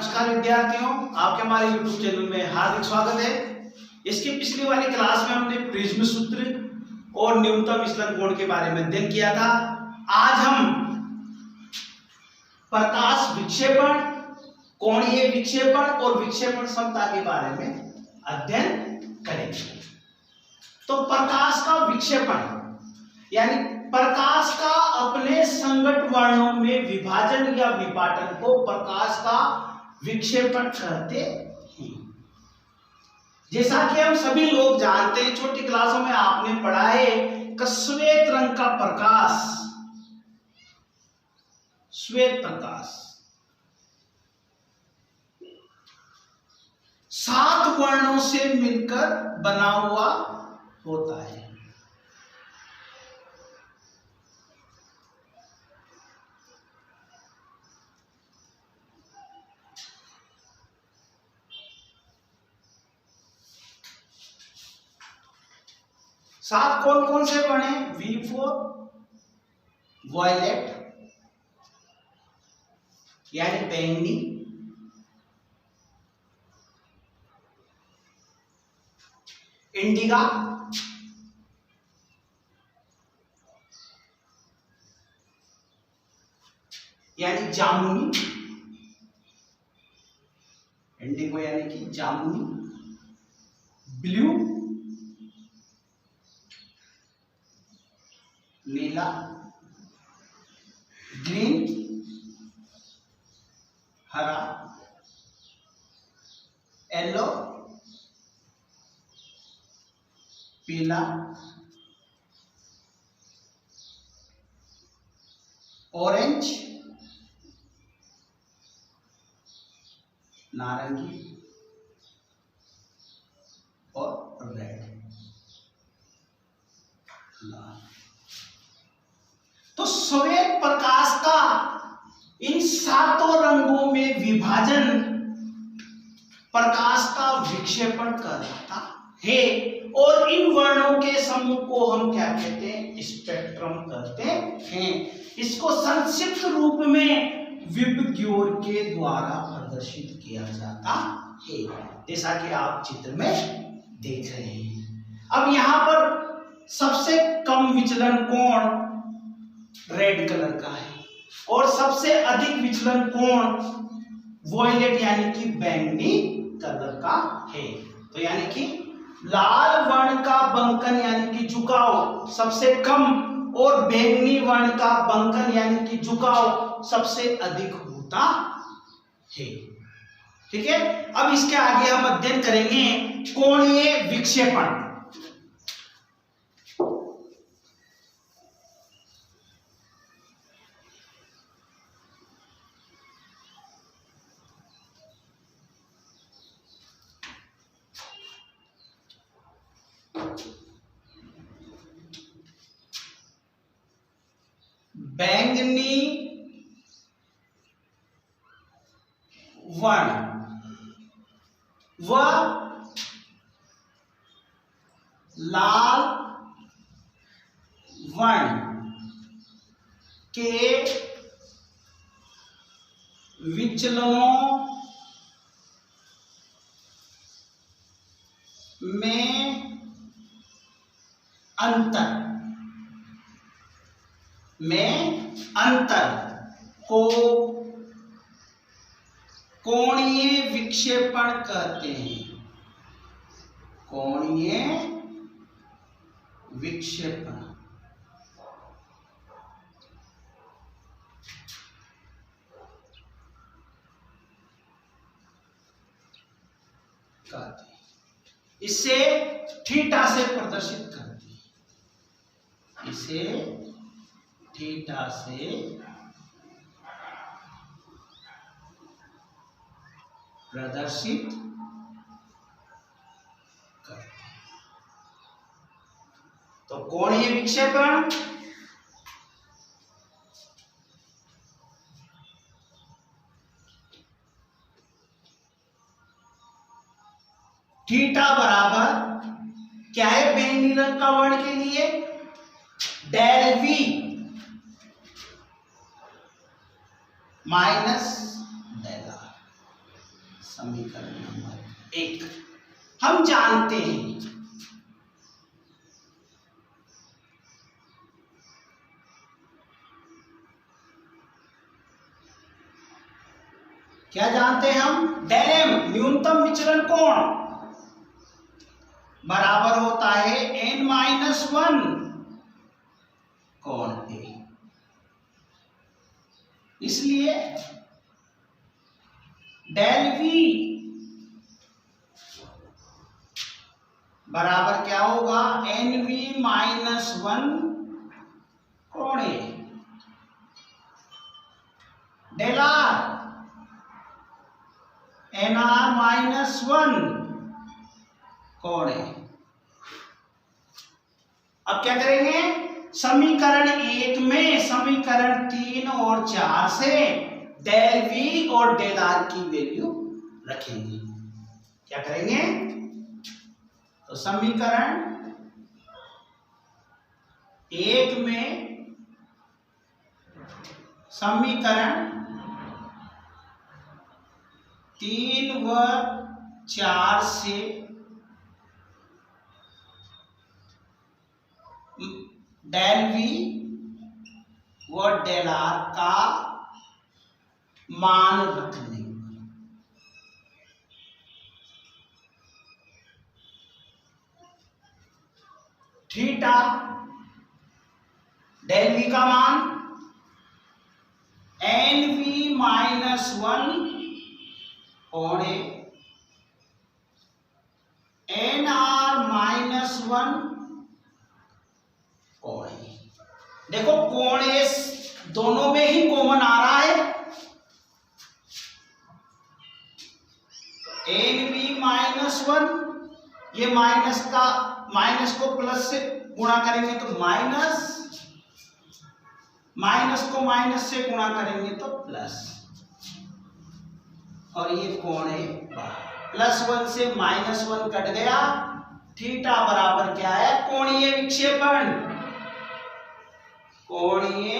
नमस्कार विद्यार्थियों, आपके हमारे YouTube चैनल में हार्दिक स्वागत है। इसकी पिछली वाली क्लास में हमने प्रिज्म सूत्र और न्यूनतम विचलन कोण के बारे में अध्ययन किया था। आज हम प्रकाश विक्षेपण, कोणीय विक्षेपण और विक्षेपण समता के बारे में अध्ययन करेंगे। तो प्रकाश का विक्षेपण यानी प्रकाश का अपने संगत वर्णों में विभाजन या विपाटन को प्रकाश का विक्षेपण कहते हैं। जैसा कि हम सभी लोग जानते हैं, छोटी क्लासों में आपने पढ़ा है कि श्वेत रंग का प्रकाश, श्वेत प्रकाश 7 वर्णों से मिलकर बना हुआ होता है। सात कौन कौन से वर्ण हैं? V4 वॉयलेट यानी बैंगनी, इंडिगा, यानी जामुनी, इंडिगो यानी कि जामुनी, ब्लू नीला, ग्रीन हरा, येलो पीला, ऑरेंज नारंगी और रेड लाल। तो श्वेत प्रकाश का इन 7 रंगों में विभाजन प्रकाश का विक्षेपण कहलाता है और इन वर्णों के समूह को हम क्या कहते हैं? स्पेक्ट्रम कहते हैं। इसको संक्षिप्त रूप में विबग्योर के द्वारा प्रदर्शित किया जाता है, जैसा कि आप चित्र में देख रहे हैं। अब यहां पर सबसे कम विचलन कोण रेड कलर का है और सबसे अधिक विचलन कोण वॉयलेट यानी कि बैंगनी कलर का है। तो यानी कि लाल वर्ण का बंकन यानी कि झुकाव सबसे कम और बैंगनी वर्ण का बंकन यानी कि झुकाव सबसे अधिक होता है। ठीक है, अब इसके आगे हम अध्ययन करेंगे कोणीय विक्षेपण। बैंगनी वर्ण व लाल वर्ण के विचलनों में अंतर को कोणीय विक्षेपण कहते हैं। कोणीय विक्षेपण कहते हैं। इसे थीटा से प्रदर्शित करते हैं। इसे थीटा से प्रदर्शित करते हैं। तो कोणीय विक्षेपण थीटा बराबर क्या है? बैंगनी रंग का वर्ण के लिए del V minus del R। समीकरण नंबर 1 हम जानते हैं क्या जानते हैं हम, डेल एम न्यूनतम विचलन कोण बराबर होता है n-1 कोण ए। इसलिए डेल वी बराबर क्या होगा, nv-1 कोण ए। डेल आर nr-1 कोण ए। अब क्या करेंगे, समीकरण 1 में समीकरण 3 और 4 से डेल वी और डेल आर की वैल्यू रखेंगे। क्या करेंगे, तो समीकरण 1 में समीकरण 3 व 4 से डेल वी व डेल आर का मान रख लेंगे। थीटा डेल वी का मान nv-1 कोण ए, nr-1 कोण ए। देखो कोण ए दोनों में ही कॉमन आ रहा है, nv-1 ये माइनस को प्लस से गुणा करेंगे तो माइनस को माइनस से गुणा करेंगे तो प्लस, और ये कोण है +1 से -1 कट गया। थीटा बराबर क्या है, कोणीय विक्षेपण, कोणीय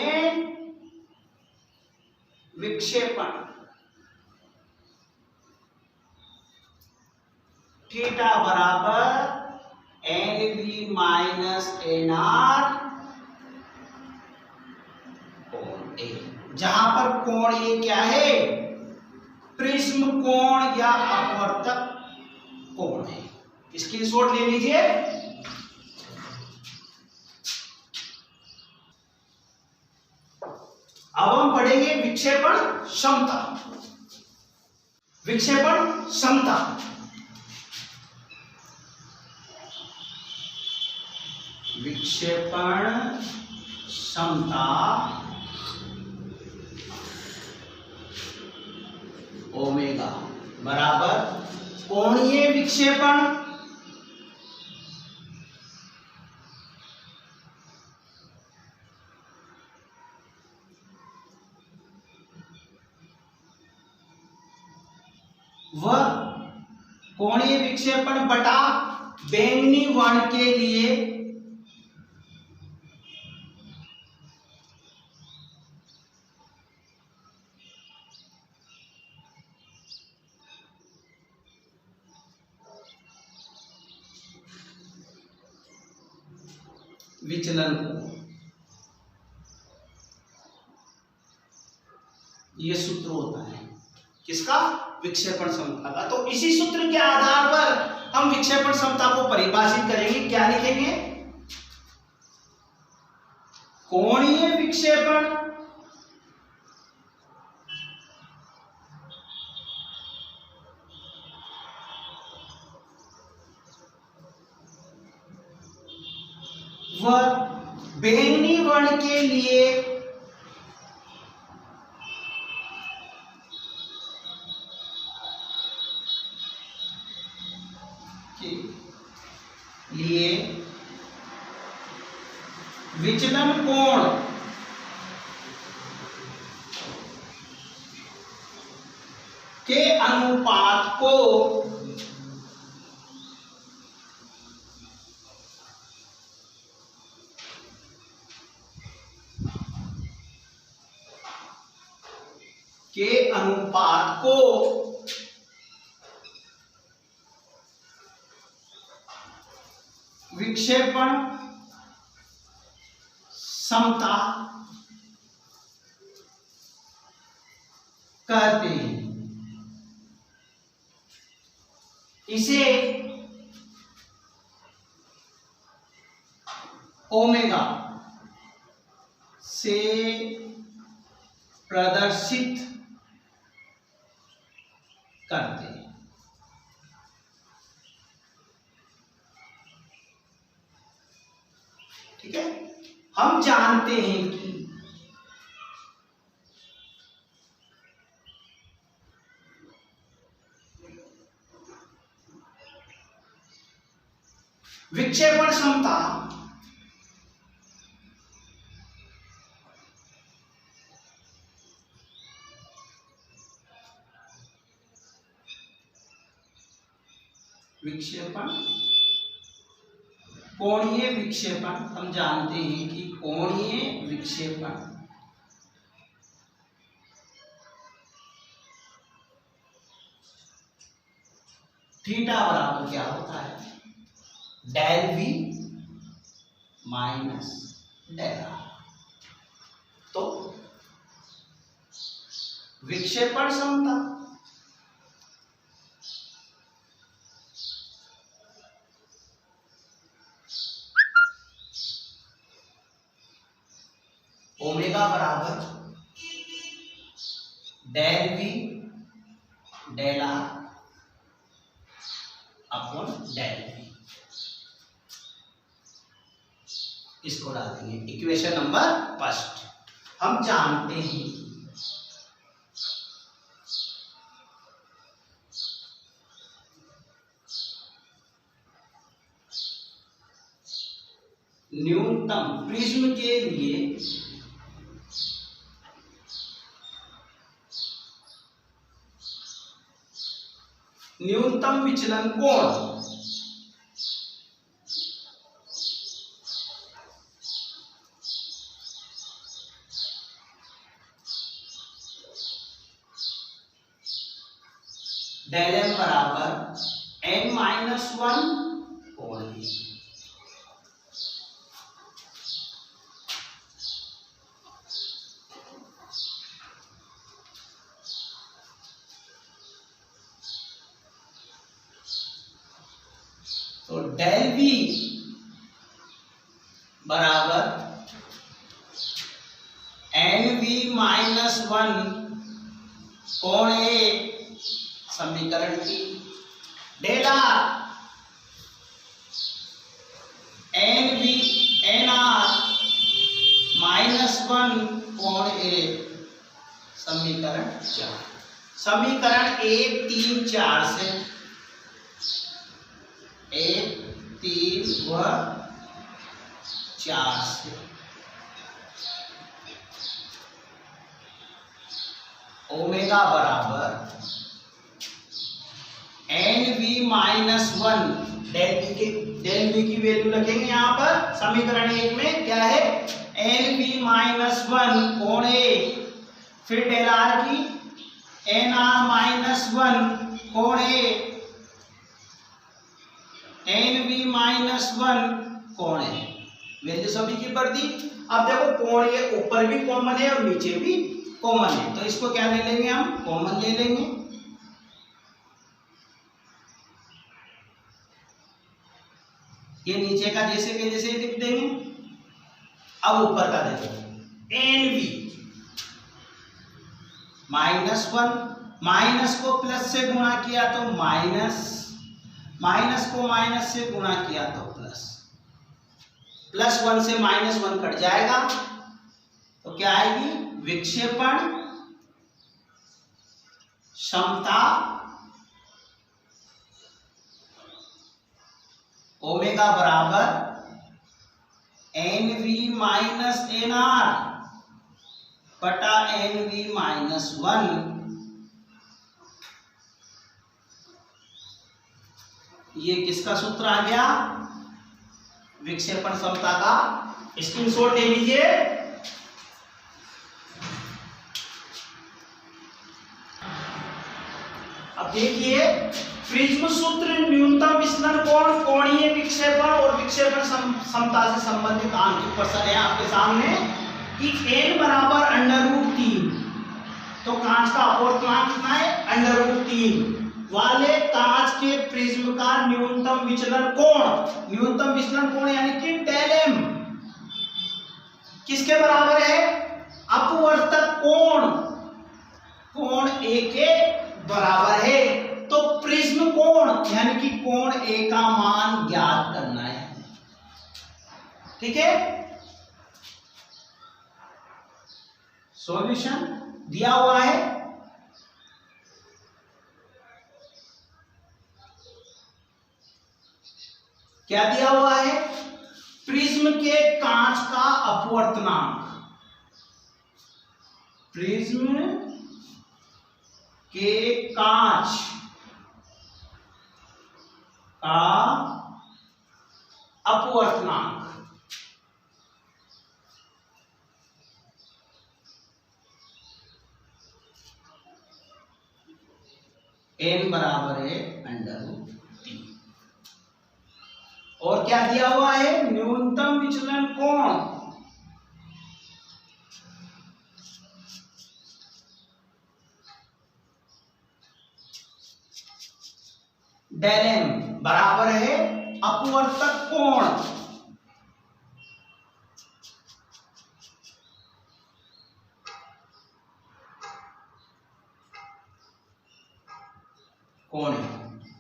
विक्षेपण थीटा बराबर nv माइनस nr कोण ए, जहां पर कोण ए क्या है, प्रिज्म कोण या अपवर्तक कोण है। स्क्रीनशॉट ले लीजिए। अब हम पढ़ेंगे विक्षेपण क्षमता। विक्षेपण क्षमता विक्षेपण क्षमता ओमेगा बराबर कोणीय विक्षेपण व कोणीय विक्षेपण बटा बैंगनी वर्ण के लिए विचलन को, ये सूत्र होता है किसका, विक्षेपण क्षमता का। तो इसी सूत्र के आधार पर हम विक्षेपण क्षमता को परिभाषित करेंगे। क्या लिखेंगे, कोणीय विक्षेपण व बैंगनी वर्ण के लिए विचलन कोण के अनुपात को विक्षेपण समता कहते हैं। इसे ओमेगा से प्रदर्शित करते हैं। ठीक है, हम जानते हैं कि विक्षेपण क्षमता विक्षेपण कोणीय विक्षेपण, हम जानते हैं कि कोणीय विक्षेपण थीटा बराबर क्या होता है, del V minus del R. तो विक्षेपण क्षमता ओमेगा बराबर del V del R upon del V, इसको डाल देंगे इक्वेशन नंबर फर्स्ट। हम जानते हैं न्यूनतम प्रिज्म के लिए न्यूनतम विचलन कोण डेल एम बराबर n-1 कोण है। तो डेल वी बराबर n-1 कोण ए समीकरण की, डेल आर n-1 कोण ए समीकरण 4। समीकरण 1, 3, 4 से 1, 3 व 4 से ओमेगा बराबर n-1 डेल वी की वैल्यू रखेंगे यहाँ पर समीकरण 1 में क्या है, n-1 कोण ए, फिर डेल आर की n-1 कोण ए, n-1 कोण है, वैल्यू सभी की पड़ दी। अब देखो कोण ये ऊपर भी कॉमन है और नीचे भी कॉमन है, तो इसको क्या ले लेंगे, हम कॉमन ले लेंगे। ये नीचे का जैसे के जैसे लिख देंगे। अब ऊपर का देखो एन वी -1, माइनस को प्लस से गुणा किया तो माइनस, माइनस को माइनस से गुणा किया तो प्लस, +1 से -1 कट जाएगा तो क्या आएगी, विक्षेपण क्षमता ओमेगा बराबर NV - NR बटा NV - 1 ये किसका सूत्र आ गया, विक्षेपण क्षमता का। स्क्रीनशॉट ले लीजिए। अब देखिए प्रिज्म सूत्र न्यूनतम विचलन कोण, कोणीय विक्षेपण और विक्षेपण समता से संबंधित आंतरिक प्रश्न है आपके सामने कि n बराबर √3, तो कांच का अपवर्तनांक कितना है √3 वाले कांच के प्रिज्म का न्यूनतम विचलन कोण, न्यूनतम विचलन कोण यानी कि डेल m किसके बराबर है, अपवर्तक कोण, कोण A के बराबर है। तो प्रिज्म कोण यानी कि कोण A का मान ज्ञात करना है, ठीक है। सॉल्यूशन दिया हुआ है, क्या दिया हुआ है, प्रिज्म के कांच का अपवर्तनांक, प्रिज्म के कांच का अपवर्तनांक n बराबर है √3 और क्या दिया हुआ है, न्यूनतम विचलन कोण, डेल m बराबर है अपवर्तक कोण, कोण है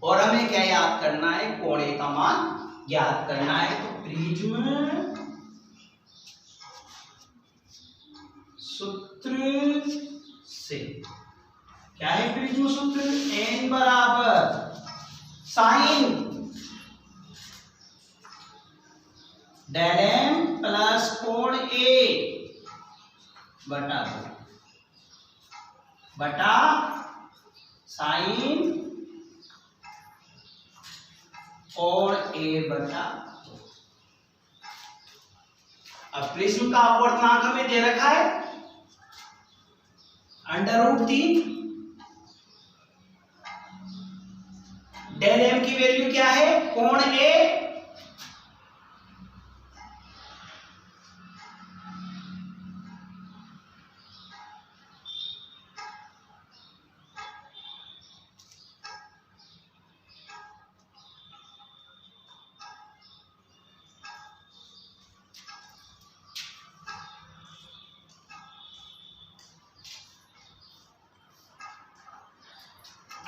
और हमें क्या याद करना है, कोण A का मान ज्ञात करना है। तो प्रिज्म सूत्र से क्या है, प्रिज्म सूत्र n बराबर साइन डेल m प्लस कोण A बटा 2 बटा साइन कोण A बटा 2। अब प्रिज्म का अपवर्तनांक हमें दे रखा है √3, डेल m की वैल्यू क्या है, कोण A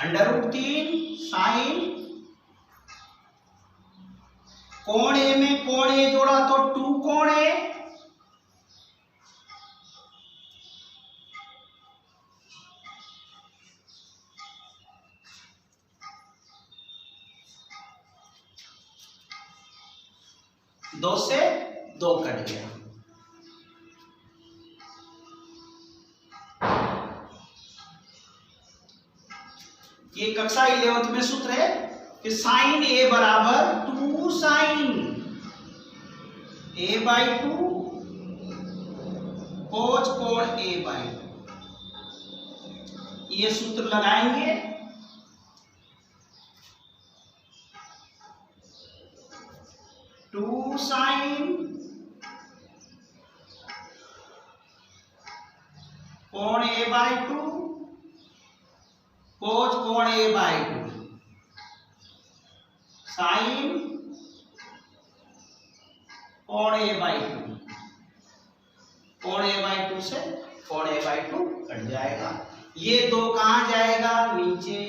√3 साइन कोण A में कोण A जोड़ा तो 2 कोण A दो से 2 कट गया, ये कक्षा 11th में सूत्र है कि साइन A बराबर 2 साइन A/2 कोस कोण A/2, ये सूत्र लगाएंगे। 2 साइन कोण A/2 कोस कोण A/2 साइन कोण A/2, कोण A/2 से कोण A/2 कट जाएगा, ये 2 कहां जाएगा, नीचे।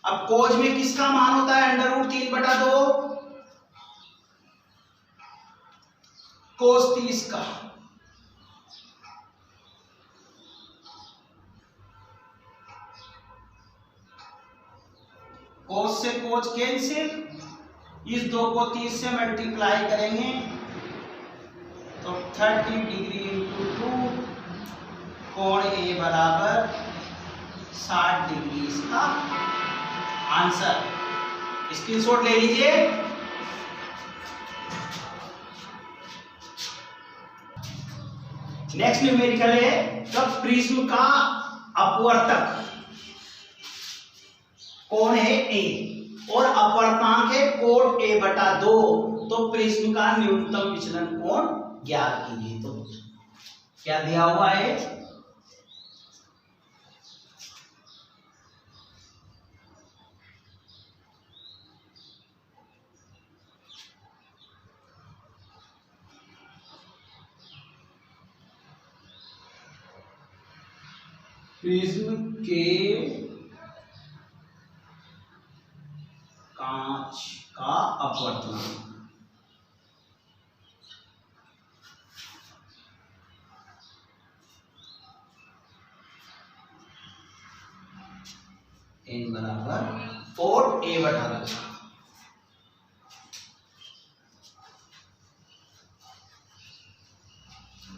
अब कोज में किसका मान होता है, √3 बटा 2 कोस 30 का, कोस से कोस कैंसिल, इस 2 को 30 से मल्टीप्लाई करेंगे तो 30 डिग्री इंटू 2 कोण A बराबर 60 डिग्री, इसका आंसर। स्क्रीनशॉट ले लीजिए। नेक्स्ट न्यूमेरिकल है जब प्रिज्म का अपवर्तक कोण है ए और अपवर्तनांक है कोण a बटा 2, तो प्रिज्म का न्यूनतम विचलन कोण ज्ञात कीजिए। तो क्या दिया हुआ है, प्रिज्म के कांच का अपवर्तनांक n बराबर कोण a बटा 2।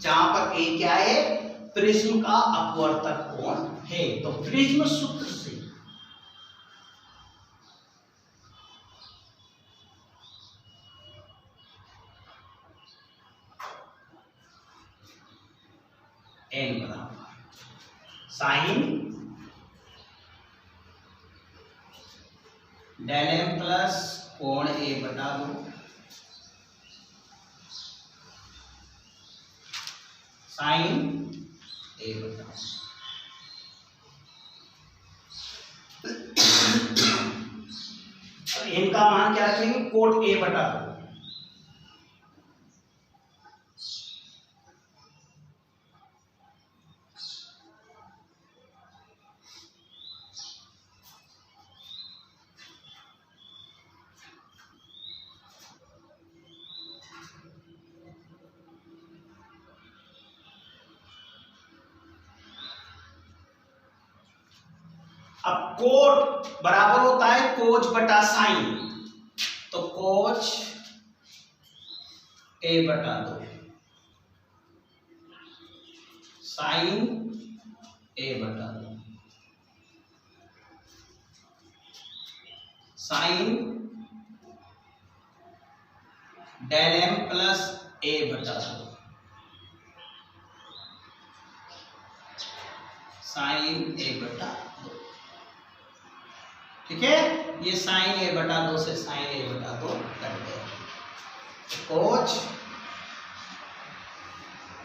जहां पर a क्या है, प्रिज्म का अपवर्तक कोण है, तो प्रिज्म सूत्र से n बराबर साइन डेल m प्लस कोण a बटा 2 साइन a बटा 2। इनका मान क्या रखेंगे, कोण a बटा 2। अब कोण बराबर होता है कोज बटा साइन, तो कोज a बटा 2 साइन a बटा 2 sine del m plus a बटा 2 साइन a बटा 2। ठीक है, ये साइन a बटा 2 से साइन a बटा 2 कट गया, कोच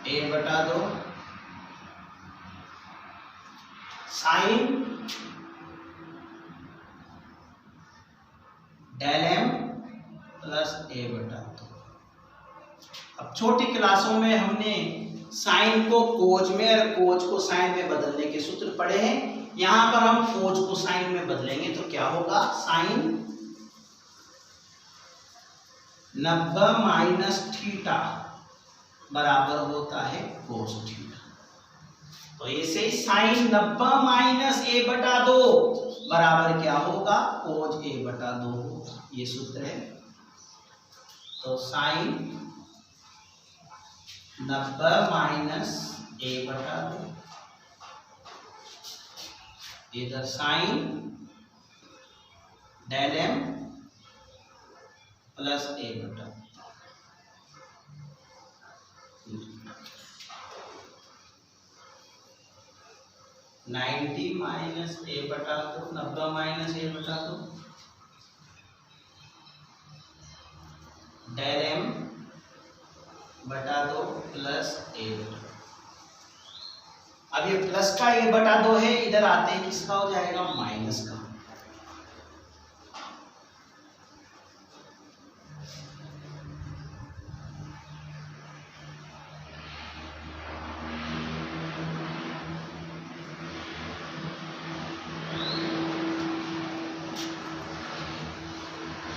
a बटा 2 sine del m plus a बटा 2। अब छोटी क्लासों में हमने साइन को कोज में और कोज को साइन में बदलने के सूत्र पढ़े हैं। यहां पर हम कोज को साइन में बदलेंगे तो क्या होगा, साइन 90 माइनस थीटा बराबर होता है कोस थीटा। तो ऐसे ही साइन 90 माइनस a बटा 2 बराबर क्या होगा, कोज a बटा 2 होगा। ये सूत्र है। तो साइन 90 माइनस a बटा 2 इधर sine del m plus a बटा 90 माइनस a बटा 2 90 माइनस a बटा 2 डेल m बटा 2 प्लस a बटा 2। अब ये प्लस का a बटा 2 है, इधर आते हैं किसका हो जाएगा, माइनस का।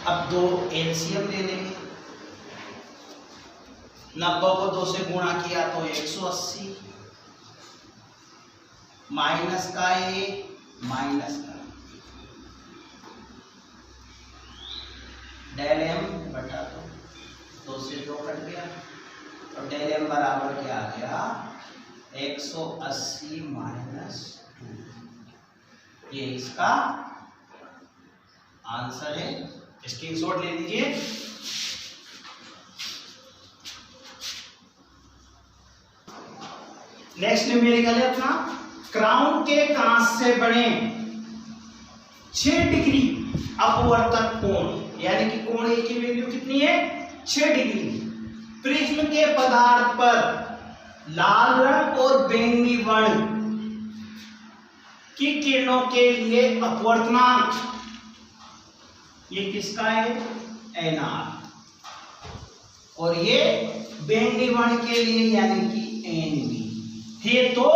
अब दो एलसीएम ले लेंगे, 90 को 2 से गुणा किया तो 180 माइनस का a माइनस का डेल m बटा 2 से 2 कट गया, तो डेल m बराबर क्या आ गया, 180 माइनस 2। ये इसका आंसर है। स्क्रीनशॉट ले लीजिए। नेक्स्ट न्यूमेरिकल है अपना, क्राउन के कांच से बने 6 डिग्री अपवर्तक कोण, यानी कि कोण ए की वैल्यू कितनी है 6 डिग्री। प्रिज्म के पदार्थ पर लाल रंग और बैंगनी वर्ण की किरणों के लिए अपवर्तनांक, ये किसका है NR, और ये बैंगनी वर्ण के लिए यानी कि NB है। तो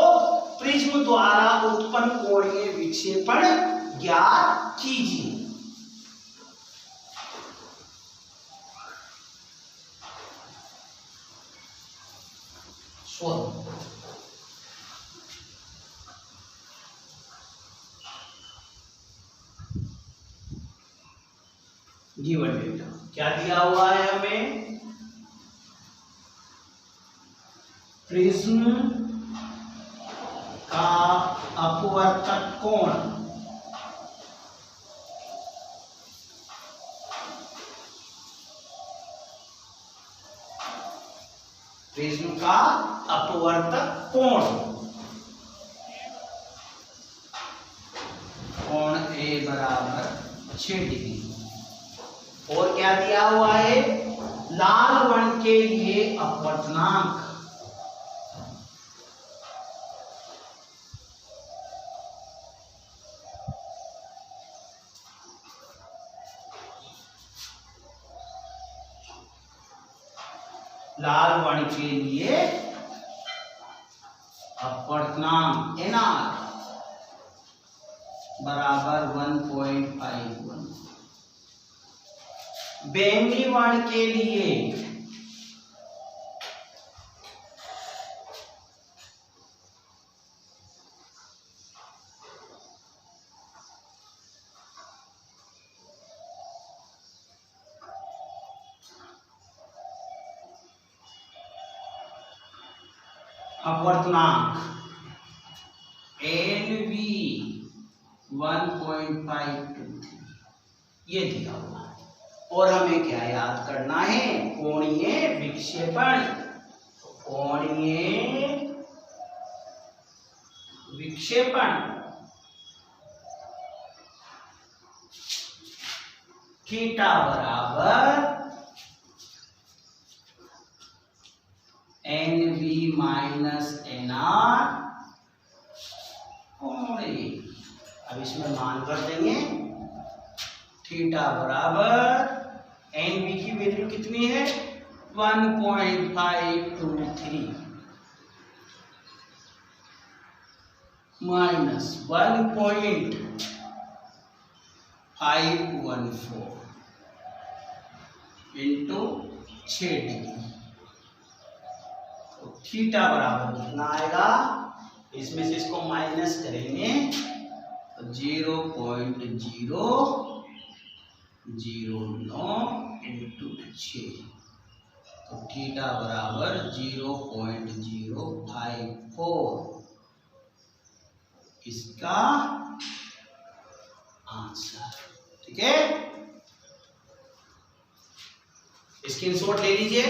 प्रिज्म द्वारा उत्पन्न कोणीय विक्षेपण ज्ञात कीजिए। गिवन डेटा क्या दिया हुआ है हमें, प्रिज्म का अपवर्तक कोण प्रिज्म का अपवर्तक कोण ए बराबर 6 डिग्री, और क्या दिया हुआ है लाल वर्ण के लिए अपवर्तनांक लाल वर्ण के लिए अपवर्तनांक NR बराबर 1.51, बैंगनी वर्ण के लिए अपवर्तनांक NV 1.523 ये दिया हुआ है। और हमें क्या याद करना है, कोणीय विक्षेपण, कोणीय विक्षेपण थीटा बराबर NV माइनस NR कोण ए। अब इसमें मान कर देंगे, थीटा बराबर NV की वैल्यू कितनी है 1.523 माइनस 1.514 इंटू 6 डिग्री, तो थीटा बराबर कितना आएगा, इसमें से इसको माइनस करेंगे तो 0.009 इंटू 6, तो थीटा बराबर 0.054 इसका आंसर। ठीक है, स्क्रीनशॉट ले लीजिए।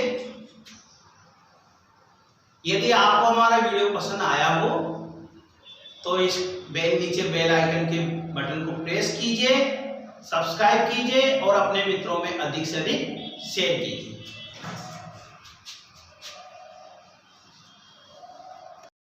यदि आपको हमारा वीडियो पसंद आया हो तो इस नीचे बेल आइकन के बटन को प्रेस कीजिए, सब्सक्राइब कीजिए और अपने मित्रों में अधिक से अधिक शेयर कीजिए।